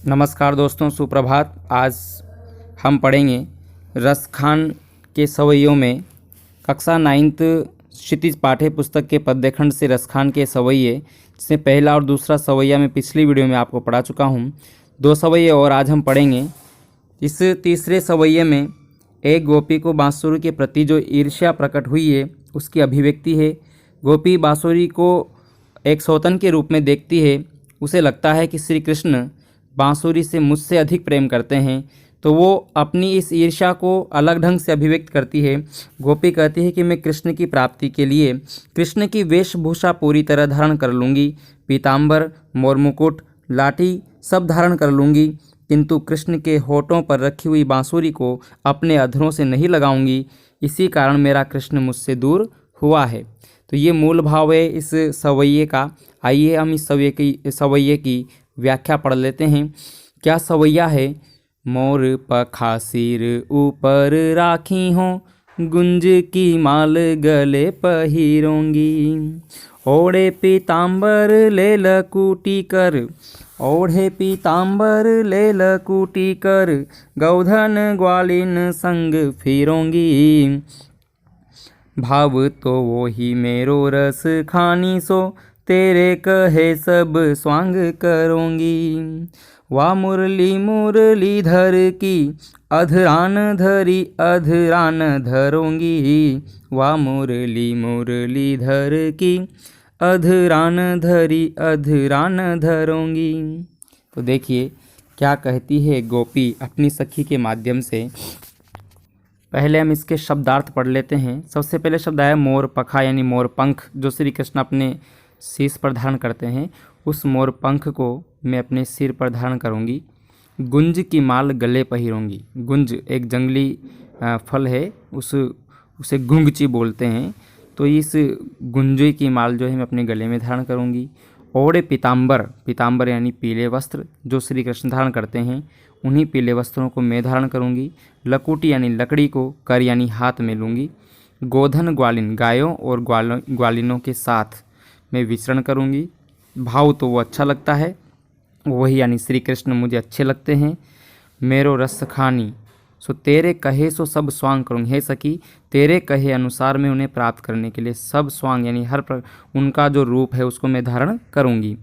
नमस्कार दोस्तों, सुप्रभात। आज हम पढ़ेंगे रसखान के सवैयों में कक्षा 9th क्षितिज पाठ्य पुस्तक के पद्यखंड से रसखान के सवैये, जिसमें पहला और दूसरा सवैया मैं पिछली वीडियो में आपको पढ़ा चुका हूँ। 2 सवैये और आज हम पढ़ेंगे। इस तीसरे सवैये में एक गोपी को बांसुरी के प्रति जो ईर्ष्या प्रकट हुई है उसकी अभिव्यक्ति है। गोपी बांसुरी को एक सौतन के रूप में देखती है। उसे लगता है कि श्री कृष्ण बांसुरी से मुझसे अधिक प्रेम करते हैं, तो वो अपनी इस ईर्ष्या को अलग ढंग से अभिव्यक्त करती है। गोपी कहती है कि मैं कृष्ण की प्राप्ति के लिए कृष्ण की वेशभूषा पूरी तरह धारण कर लूँगी, पीताम्बर, मोर मुकुट, लाठी सब धारण कर लूँगी, किंतु कृष्ण के होठों पर रखी हुई बांसुरी को अपने अधरों से नहीं लगाऊंगी। इसी कारण मेरा कृष्ण मुझसे दूर हुआ है। तो ये मूल भाव है इस सवैये का। आइए हम इस सवैये की व्याख्या पढ़ लेते हैं। क्या सवैया है? मोर पखा सिर ऊपर राखी हो, गुंज की माल गले पहिरोंगी। ओढ़े पीताम्बर ले लकूटी कर, ओढ़े पीताम्बर ले लकूटी कर, गौधन ग्वालिन संग फिरोंगी। भाव तो वो ही मेरो रस खानी सो, तेरे कहे सब स्वांग करूँगी। वाह मुरली मुरलीधर की, अधरान धरी अधरान धरूँगी। वाह मुरली मुरलीधर की, अधरान धरी अधरान धरूँगी। तो देखिए क्या कहती है गोपी अपनी सखी के माध्यम से। पहले हम इसके शब्दार्थ पढ़ लेते हैं। सबसे पहले शब्द आया मोर पखा, यानी मोर पंख जो श्री कृष्ण अपने शीश पर धारण करते हैं। उस मोर पंख को मैं अपने सिर पर धारण करूंगी। गुंज की माल गले पहिरूंगी। गुंज एक जंगली फल है, उसे गुंगची बोलते हैं। तो इस गुंजे की माल जो है मैं अपने गले में धारण करूंगी। ओढ़े पीताम्बर, पीताम्बर यानी पीले वस्त्र जो श्री कृष्ण धारण करते हैं, उन्हीं पीले वस्त्रों को मैं धारण करूंगी। लकूटी यानी लकड़ी को कर यानी हाथ में लूँगी। गोधन ग्वालिन, गायों और ग्वालिनों के साथ मैं विचरण करूंगी। भाव तो वो अच्छा लगता है, वही यानी श्री कृष्ण मुझे अच्छे लगते हैं। मेरो रस खानी सो तेरे कहे सो सब स्वांग करूँगी। हे सखी, तेरे कहे अनुसार मैं उन्हें प्राप्त करने के लिए सब स्वांग यानी उनका जो रूप है उसको मैं धारण करूँगी।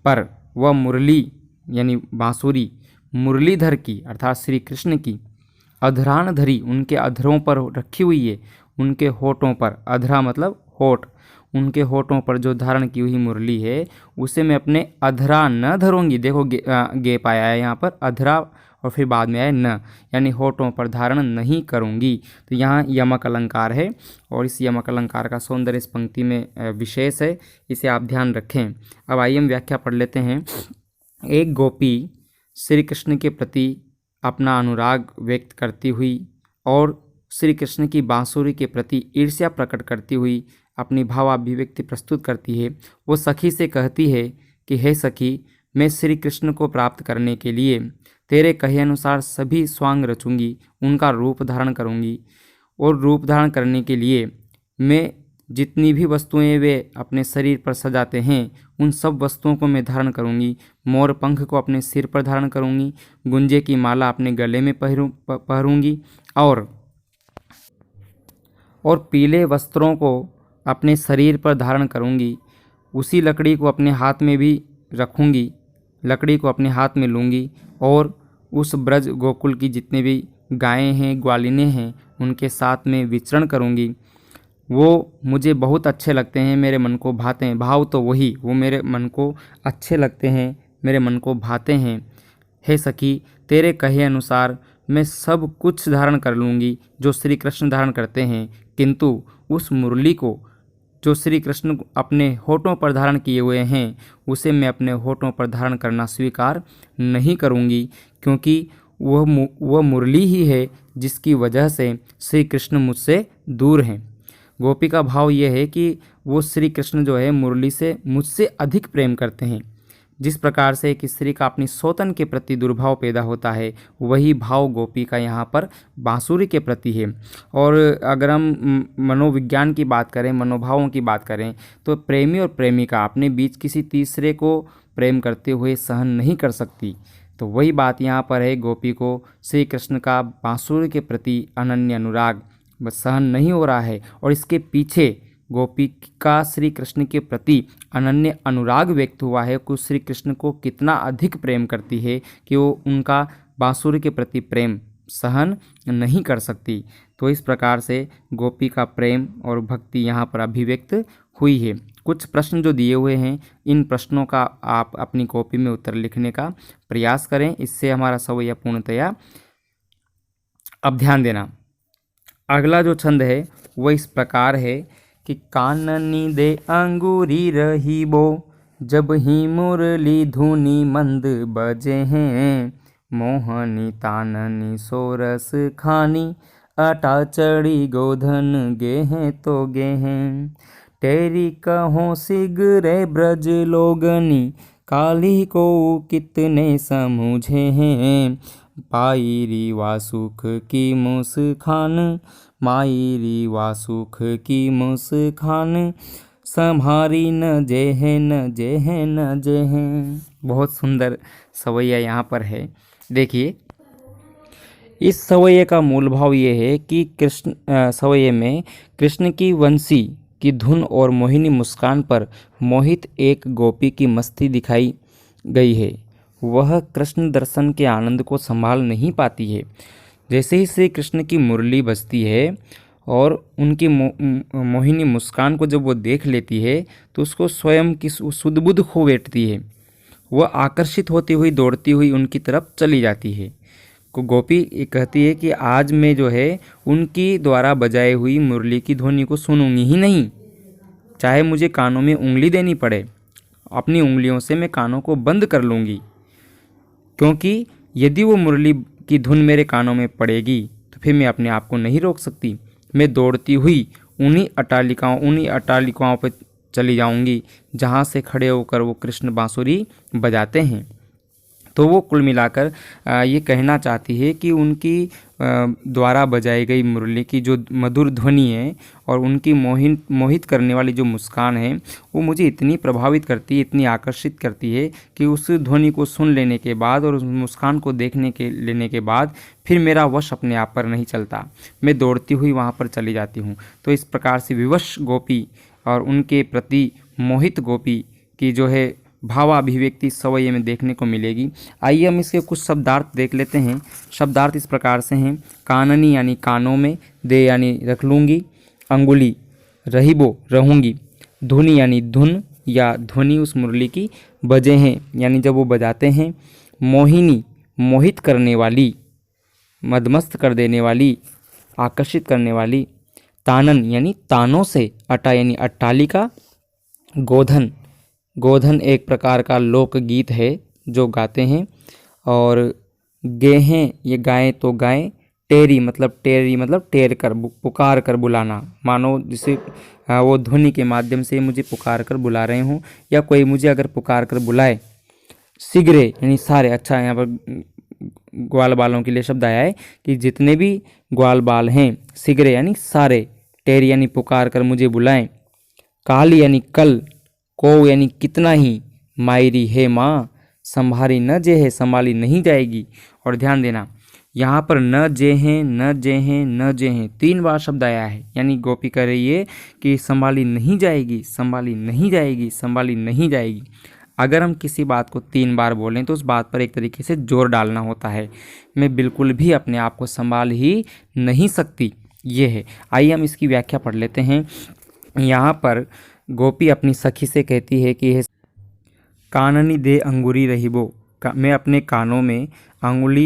पर वह मुरली यानी बांसुरी मुरलीधर की अर्थात श्री कृष्ण की, अधरान धरी उनके अधरों पर रखी हुई है, उनके होठों पर, अधरा मतलब होठ, उनके होठों पर जो धारण की हुई मुरली है उसे मैं अपने अधरा न धरूंगी। देखो गेप आया है यहाँ पर, अधरा और फिर बाद में आया न, यानी होठों पर धारण नहीं करूंगी। तो यहाँ यमक अलंकार है और इस यमक अलंकार का सौंदर्य इस पंक्ति में विशेष है, इसे आप ध्यान रखें। अब आइए हम व्याख्या पढ़ लेते हैं। एक गोपी श्री कृष्ण के प्रति अपना अनुराग व्यक्त करती हुई और श्री कृष्ण की बांसुरी के प्रति ईर्ष्या प्रकट करती हुई अपनी भावाभिव्यक्ति प्रस्तुत करती है। वो सखी से कहती है कि हे सखी, मैं श्री कृष्ण को प्राप्त करने के लिए तेरे कहे अनुसार सभी स्वांग रचूंगी, उनका रूप धारण करूंगी, और रूप धारण करने के लिए मैं जितनी भी वस्तुएं वे अपने शरीर पर सजाते हैं उन सब वस्तुओं को मैं धारण करूंगी। मोर पंख को अपने सिर पर धारण करूंगी, गुंजे की माला अपने गले में पहरूंगी और पीले वस्त्रों को अपने शरीर पर धारण करूंगी। उसी लकड़ी को अपने हाथ में भी रखूंगी, लकड़ी को अपने हाथ में लूँगी और उस ब्रज गोकुल की जितने भी गायें हैं, ग्वालिनें हैं, उनके साथ में विचरण करूंगी। वो मुझे बहुत अच्छे लगते हैं, मेरे मन को भाते हैं। भाव तो वही, वो मेरे मन को अच्छे लगते हैं, मेरे मन को भाते हैं। हे सखी, तेरे कहे अनुसार मैं सब कुछ धारण कर लूँगी जो श्री कृष्ण धारण करते हैं, किंतु उस मुरली को जो श्री कृष्ण अपने होठों पर धारण किए हुए हैं उसे मैं अपने होठों पर धारण करना स्वीकार नहीं करूँगी, क्योंकि वह मुरली ही है जिसकी वजह से श्री कृष्ण मुझसे दूर हैं। गोपी का भाव यह है कि वो श्री कृष्ण जो है मुरली से मुझसे अधिक प्रेम करते हैं। जिस प्रकार से एक स्त्री का अपनी सौतन के प्रति दुर्भाव पैदा होता है, वही भाव गोपी का यहाँ पर बांसुरी के प्रति है। और अगर हम मनोविज्ञान की बात करें, मनोभावों की बात करें, तो प्रेमी और प्रेमिका अपने बीच किसी तीसरे को प्रेम करते हुए सहन नहीं कर सकती। तो वही बात यहाँ पर है, गोपी को श्री कृष्ण का बांसुरी के प्रति अनन्य अनुराग बस सहन नहीं हो रहा है, और इसके पीछे गोपी का श्री कृष्ण के प्रति अनन्य अनुराग व्यक्त हुआ है कि श्री कृष्ण को कितना अधिक प्रेम करती है कि वो उनका बांसुरी के प्रति प्रेम सहन नहीं कर सकती। तो इस प्रकार से गोपी का प्रेम और भक्ति यहाँ पर अभिव्यक्त हुई है। कुछ प्रश्न जो दिए हुए हैं, इन प्रश्नों का आप अपनी कॉपी में उत्तर लिखने का प्रयास करें, इससे हमारा सवैया पूर्णतया। अब ध्यान देना, अगला जो छंद है वो इस प्रकार है कि काननी दे अंगूरी रही बो, जब ही मुरली धुनी मंद बजे हैं, मोहनी ताननी सोरस खानी, आटा चढ़ी गोधन गेहें तो गेहें, तेरी कहो सिगरे ब्रज लोगनी, काली को कितने समझे हैं, पाई रीवा सुख की मुस्कान, माई रीवा सुख की मुस्कान, सम्हारी न जेहे न जेहे न जेहे। बहुत सुंदर सवैया यहाँ पर है। देखिए, इस सवैये का मूल भाव ये है कि कृष्ण सवैये में कृष्ण की वंशी की धुन और मोहिनी मुस्कान पर मोहित एक गोपी की मस्ती दिखाई गई है। वह कृष्ण दर्शन के आनंद को संभाल नहीं पाती है। जैसे ही श्री कृष्ण की मुरली बजती है और उनकी मोहिनी मुस्कान को जब वो देख लेती है तो उसको स्वयं की सुध-बुध खो बैठती है। वह आकर्षित होती हुई दौड़ती हुई उनकी तरफ चली जाती है। गोपी कहती है कि आज मैं जो है उनकी द्वारा बजाई हुई मुरली की ध्वनि को सुनूंगी ही नहीं, चाहे मुझे कानों में उंगली देनी पड़े, अपनी उंगलियों से मैं कानों को बंद कर लूँगी, क्योंकि यदि वो मुरली की धुन मेरे कानों में पड़ेगी तो फिर मैं अपने आप को नहीं रोक सकती। मैं दौड़ती हुई उन्हीं अट्टालिकाओं पर चली जाऊंगी जहाँ से खड़े होकर वो कृष्ण बांसुरी बजाते हैं। तो वो कुल मिलाकर ये कहना चाहती है कि उनकी द्वारा बजाई गई मुरली की जो मधुर ध्वनि है और उनकी मोहित करने वाली जो मुस्कान है, वो मुझे इतनी प्रभावित करती है, इतनी आकर्षित करती है कि उस ध्वनि को सुन लेने के बाद और उस मुस्कान को लेने के बाद फिर मेरा वश अपने आप पर नहीं चलता, मैं दौड़ती हुई वहाँ पर चली जाती हूँ। तो इस प्रकार से विवश गोपी और उनके प्रति मोहित गोपी की जो है भावाभिव्यक्ति सवैये में देखने को मिलेगी। आइए हम इसके कुछ शब्दार्थ देख लेते हैं। शब्दार्थ इस प्रकार से हैं, काननी यानी कानों में, दे यानी रख लूँगी, अंगुली रहीबो रहूँगी, धुनी यानी धुन या ध्वनि उस मुरली की, बजे हैं यानी जब वो बजाते हैं, मोहिनी मोहित करने वाली, मदमस्त कर देने वाली, आकर्षित करने वाली, तानन यानी तानों से, अटा यानी अट्टालिका, गोधन गोधन एक प्रकार का लोकगीत है जो गाते हैं, और गेहें ये गाएं तो गाएं, टेरी मतलब टेर कर पुकार कर बुलाना, मानो जिसे वो ध्वनि के माध्यम से मुझे पुकार कर बुला रहे हों या कोई मुझे अगर पुकार कर बुलाए। सिगरे यानी सारे, अच्छा यहाँ पर ग्वाल बालों के लिए शब्द आया है कि जितने भी ग्वाल बाल हैं, सिगरे यानी सारे, टेरी यानी पुकार कर मुझे बुलाएं, काली यानी कल, को यानी कितना ही, मायरी है माँ, संभारी न जे है संभाली नहीं जाएगी। और ध्यान देना, यहाँ पर न जे हैं, न जे हैं, न जे हैं 3 बार शब्द आया है, यानी गोपी कह रही है कि संभाली नहीं जाएगी, संभाली नहीं जाएगी, संभाली नहीं जाएगी। अगर हम किसी बात को 3 बार बोलें तो उस बात पर एक तरीके से जोर डालना होता है। मैं बिल्कुल भी अपने आप को संभाल ही नहीं सकती, ये है। आइए हम इसकी व्याख्या पढ़ लेते हैं। यहाँ पर गोपी अपनी सखी से कहती है कि काननी दे अंगूरी रहीबो, मैं अपने कानों में अंगुली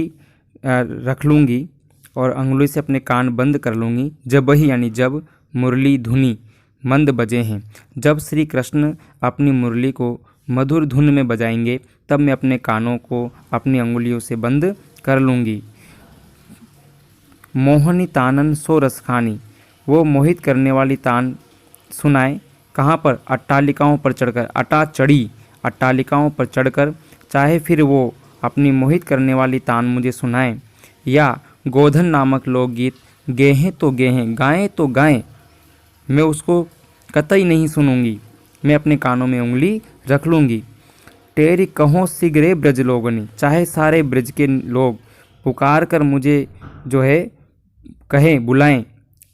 रख लूँगी और अंगुली से अपने कान बंद कर लूँगी, जब ही यानी जब मुरली धुनी मंद बजे हैं, जब श्री कृष्ण अपनी मुरली को मधुर धुन में बजाएंगे तब मैं अपने कानों को अपनी अंगुलियों से बंद कर लूँगी। मोहनी तानन सो रसखानी, वो मोहित करने वाली तान सुनाए, कहाँ पर, अट्टालिकाओं पर चढ़कर, अटा चढ़ी अट्टालिकाओं पर चढ़कर, चाहे फिर वो अपनी मोहित करने वाली तान मुझे सुनाएं, या गोधन नामक लोकगीत गेहें तो गेहें, गाएं तो गाएं, मैं उसको कतई नहीं सुनूंगी, मैं अपने कानों में उंगली रख लूँगी। टेरी कहो सिगरे ब्रज लोगनी, चाहे सारे ब्रज के लोग पुकार कर मुझे जो है कहें, बुलाएं।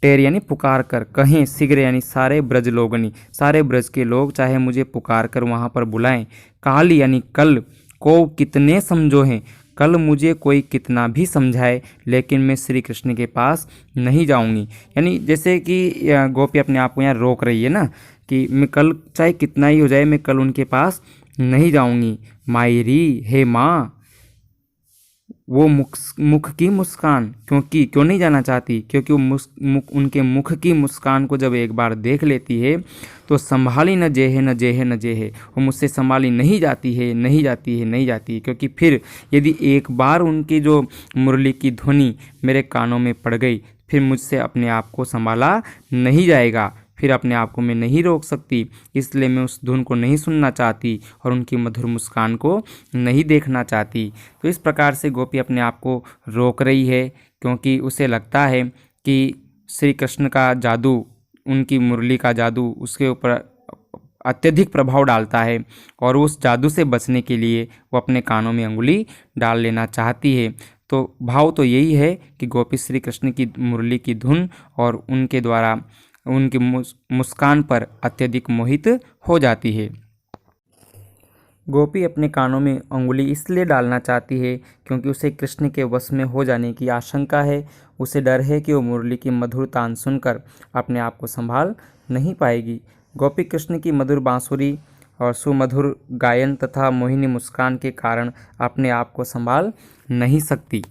टेर यानी पुकार कर, कहें, सिगरे यानी सारे ब्रज लोगनी, सारे ब्रज के लोग चाहे मुझे पुकार कर वहाँ पर बुलाएं। काली यानी कल, को कितने समझो हैं, कल मुझे कोई कितना भी समझाए लेकिन मैं श्री कृष्ण के पास नहीं जाऊंगी। यानी जैसे कि गोपी अपने आप को यहाँ रोक रही है ना कि मैं कल चाहे कितना ही हो जाए मैं कल उनके पास नहीं जाऊंगी। मायरी, हे माँ, वो मुख की मुस्कान, क्यों नहीं जाना चाहती, क्योंकि वो उनके मुख की मुस्कान को जब एक बार देख लेती है तो संभाली न जेहे न जेहे न जेहे, वो मुझसे संभाली नहीं जाती है, नहीं जाती है, नहीं जाती है। क्योंकि फिर यदि एक बार उनकी जो मुरली की ध्वनि मेरे कानों में पड़ गई फिर मुझसे अपने आप को संभाला नहीं जाएगा, फिर अपने आप को मैं नहीं रोक सकती। इसलिए मैं उस धुन को नहीं सुनना चाहती और उनकी मधुर मुस्कान को नहीं देखना चाहती। तो इस प्रकार से गोपी अपने आप को रोक रही है क्योंकि उसे लगता है कि श्री कृष्ण का जादू, उनकी मुरली का जादू उसके ऊपर अत्यधिक प्रभाव डालता है और उस जादू से बचने के लिए वो अपने कानों में अंगुली डाल लेना चाहती है। तो भाव तो यही है कि गोपी श्री कृष्ण की मुरली की धुन और उनके द्वारा उनकी मुस्कान पर अत्यधिक मोहित हो जाती है। गोपी अपने कानों में अंगुली इसलिए डालना चाहती है क्योंकि उसे कृष्ण के वश में हो जाने की आशंका है। उसे डर है कि वो मुरली की मधुर तान सुनकर अपने आप को संभाल नहीं पाएगी। गोपी कृष्ण की मधुर बांसुरी और सुमधुर गायन तथा मोहिनी मुस्कान के कारण अपने आप को संभाल नहीं सकती।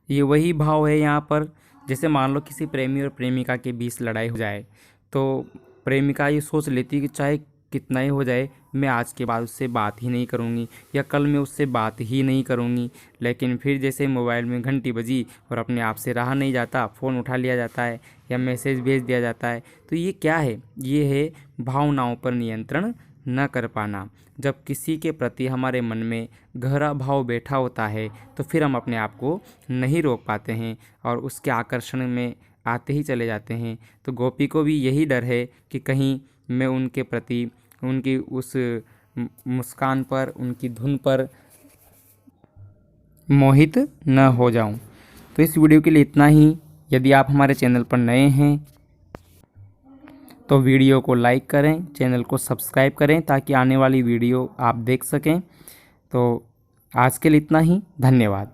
ये वही भाव है यहाँ पर, जैसे मान लो किसी प्रेमी और प्रेमिका के बीच लड़ाई हो जाए तो प्रेमिका ये सोच लेती है कि चाहे कितना ही हो जाए मैं आज के बाद उससे बात ही नहीं करूँगी या कल मैं उससे बात ही नहीं करूँगी। लेकिन फिर जैसे मोबाइल में घंटी बजी और अपने आप से रहा नहीं जाता, फ़ोन उठा लिया जाता है या मैसेज भेज दिया जाता है। तो ये क्या है? ये है भावनाओं पर नियंत्रण न कर पाना। जब किसी के प्रति हमारे मन में गहरा भाव बैठा होता है तो फिर हम अपने आप को नहीं रोक पाते हैं और उसके आकर्षण में आते ही चले जाते हैं। तो गोपी को भी यही डर है कि कहीं मैं उनके प्रति उनकी उस मुस्कान पर, उनकी धुन पर मोहित न हो जाऊं। तो इस वीडियो के लिए इतना ही। यदि आप हमारे चैनल पर नए हैं तो वीडियो को लाइक करें, चैनल को सब्सक्राइब करें ताकि आने वाली वीडियो आप देख सकें। तो आज के लिए इतना ही। धन्यवाद।